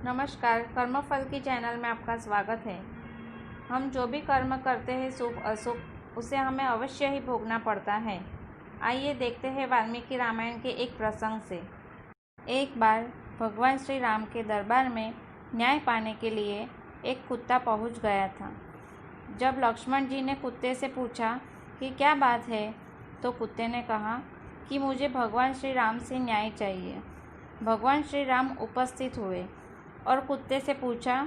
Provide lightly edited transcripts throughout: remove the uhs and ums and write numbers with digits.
नमस्कार। कर्मफल की चैनल में आपका स्वागत है। हम जो भी कर्म करते हैं, शुभ अशुभ, उसे हमें अवश्य ही भोगना पड़ता है। आइए देखते हैं वाल्मीकि रामायण के एक प्रसंग से। एक बार भगवान श्री राम के दरबार में न्याय पाने के लिए एक कुत्ता पहुंच गया था। जब लक्ष्मण जी ने कुत्ते से पूछा कि क्या बात है, तो कुत्ते ने कहा कि मुझे भगवान श्री राम से न्याय चाहिए। भगवान श्री राम उपस्थित हुए और कुत्ते से पूछा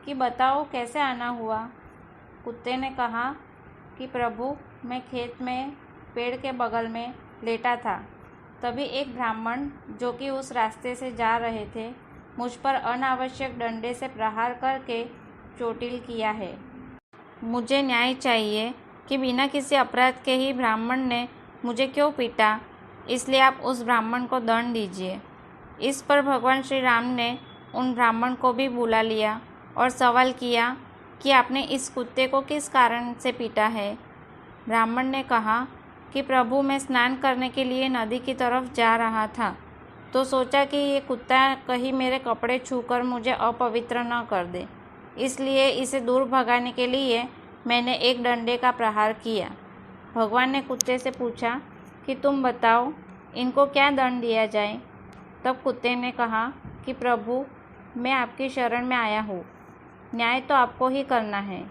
कि बताओ कैसे आना हुआ। कुत्ते ने कहा कि प्रभु, मैं खेत में पेड़ के बगल में लेटा था, तभी एक ब्राह्मण जो कि उस रास्ते से जा रहे थे, मुझ पर अनावश्यक डंडे से प्रहार करके चोटिल किया है। मुझे न्याय चाहिए कि बिना किसी अपराध के ही ब्राह्मण ने मुझे क्यों पीटा, इसलिए आप उस ब्राह्मण को दंड दीजिए। इस पर भगवान श्री राम ने उन ब्राह्मण को भी बुला लिया और सवाल किया कि आपने इस कुत्ते को किस कारण से पीटा है। ब्राह्मण ने कहा कि प्रभु, मैं स्नान करने के लिए नदी की तरफ जा रहा था, तो सोचा कि ये कुत्ता कहीं मेरे कपड़े छूकर मुझे अपवित्र न कर दे, इसलिए इसे दूर भगाने के लिए मैंने एक डंडे का प्रहार किया। भगवान ने कुत्ते से पूछा कि तुम बताओ, इनको क्या दंड दिया जाए। तब कुत्ते ने कहा कि प्रभु, मैं आपकी शरण में आया हूँ, न्याय तो आपको ही करना है।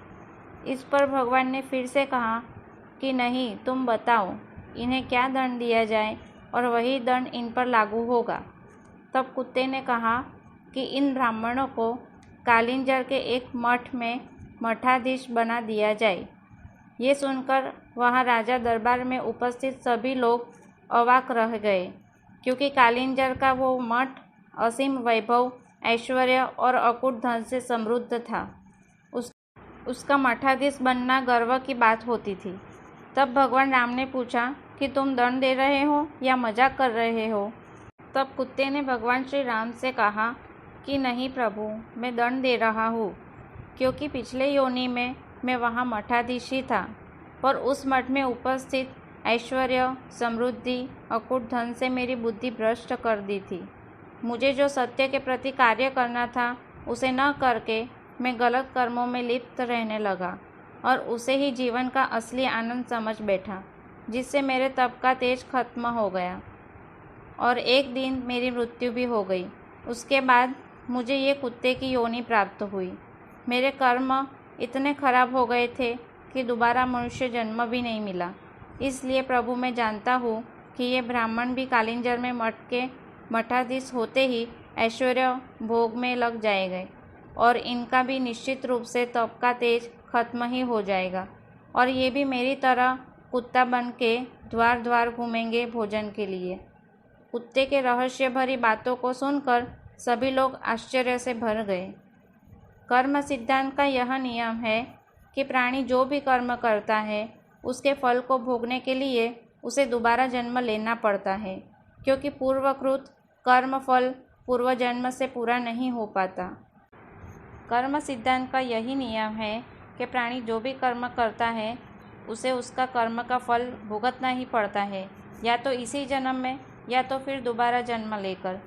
इस पर भगवान ने फिर से कहा कि नहीं, तुम बताओ इन्हें क्या दंड दिया जाए और वही दंड इन पर लागू होगा। तब कुत्ते ने कहा कि इन ब्राह्मणों को कालिंजर के एक मठ में मठाधीश बना दिया जाए। ये सुनकर वहाँ राजा दरबार में उपस्थित सभी लोग अवाक रह गए, क्योंकि कालिंजर का वो मठ असीम वैभव, ऐश्वर्य और अकूट धन से समृद्ध था। उसका मठाधीश बनना गर्व की बात होती थी। तब भगवान राम ने पूछा कि तुम दंड दे रहे हो या मजाक कर रहे हो। तब कुत्ते ने भगवान श्री राम से कहा कि नहीं प्रभु, मैं दंड दे रहा हूँ, क्योंकि पिछले योनि में मैं वहाँ मठाधीश ही था, पर उस मठ में उपस्थित ऐश्वर्य, समृद्धि, अकूट धन से मेरी बुद्धि भ्रष्ट कर दी थी। मुझे जो सत्य के प्रति कार्य करना था, उसे न करके मैं गलत कर्मों में लिप्त रहने लगा और उसे ही जीवन का असली आनंद समझ बैठा, जिससे मेरे तप का तेज खत्म हो गया और एक दिन मेरी मृत्यु भी हो गई। उसके बाद मुझे ये कुत्ते की योनि प्राप्त हुई। मेरे कर्म इतने खराब हो गए थे कि दोबारा मनुष्य जन्म भी नहीं मिला। इसलिए प्रभु, मैं जानता हूँ कि ये ब्राह्मण भी कालिंजर में मठ के मठाधीश होते ही ऐश्वर्य भोग में लग जाएंगे और इनका भी निश्चित रूप से तप का तेज खत्म ही हो जाएगा और ये भी मेरी तरह कुत्ता बन के द्वार द्वार घूमेंगे भोजन के लिए। कुत्ते के रहस्य भरी बातों को सुनकर सभी लोग आश्चर्य से भर गए। कर्म सिद्धांत का यह नियम है कि प्राणी जो भी कर्म करता है, उसके फल को भोगने के लिए उसे दोबारा जन्म लेना पड़ता है, क्योंकि पूर्वकृत कर्म फल पूर्व जन्म से पूरा नहीं हो पाता। कर्म सिद्धांत का यही नियम है कि प्राणी जो भी कर्म करता है, उसे उसका कर्म का फल भुगतना ही पड़ता है, या तो इसी जन्म में या तो फिर दोबारा जन्म लेकर।